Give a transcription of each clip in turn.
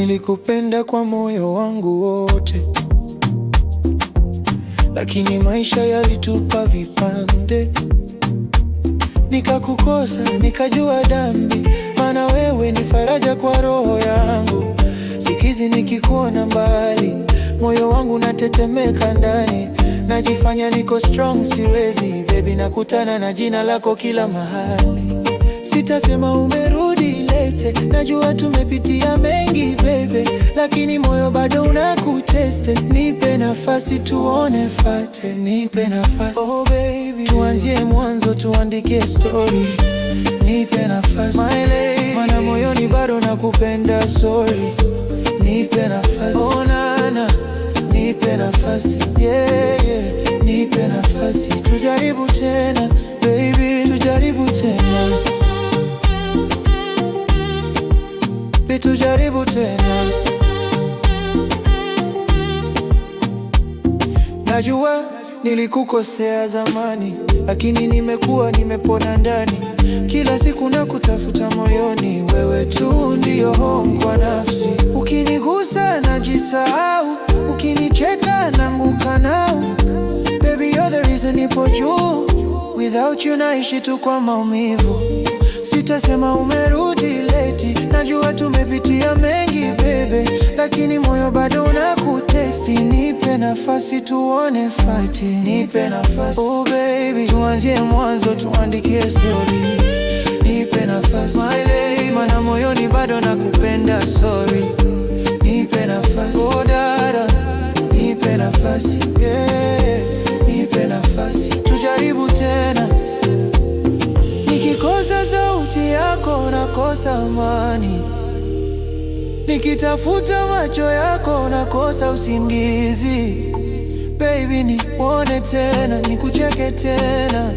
Nilikupenda kwa moyo wangu wote, lakini maisha yalitupa vipande. Nikakukosa, nikajua dhambi, maana wewe ni faraja kwa roho yangu. Sikizi nikikuona mbali, moyo wangu natetemeka ndani. Najifanya niko strong, siwezi baby, nakutana na jina lako kila mahali. Sitasema umerudi late, najua tumepitia mengi baby, lakini moyo bado unakuteste. Nipe nafasi tuone fate, nipe nafasi. Oh baby, tuanzie mwanzo tuandike story. Nipe nafasi my lady, maana moyoni bado nakupenda, sorry. Nipe nafasi, oh nana, nipe nafasi, yeah, yeah. Nipe nafasi, tujaribu tena baby, tujaribu tena, tujaribu tena. Najua nilikukosea zamani, lakini nimepona ndani. Kila siku nakutafuta moyoni, wewe tu ndio home kwa nafsi. Ukinigusa najisahau, ukinicheka naanguka nao. Baby you're the reason nipo juu, without you naishi tu kwa maumivu. Sitasema umerudi late, najua tumepitia mengi baby, lakini moyo bado unakutesti. Nipe nafasi tuone fati, nipe nafasi. Oh baby, tuanzie mwanzo tuandike story. Nipe nafasi my lady, maana moyoni bado nakupenda, sorry. Nipe nafasi, oh dada, nipe nafasi, yeah. Nipe nafasi, tujaribu tena. Nikikosa sauti yako nakosa amani, nikitafuta macho yako nakosa usingizi. Baby nione tena, nikucheke tena.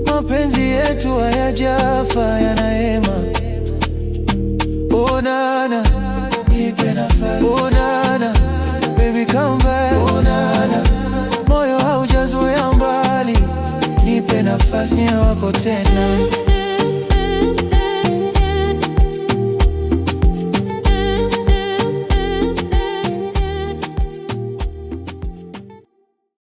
Mapenzi yetu hayajafa, yanaema. Oh nana, nipe nafasi. Oh nana, baby come back. Oh nana, moyo haujazoea mbali. Nipe nafasi ya wako tena.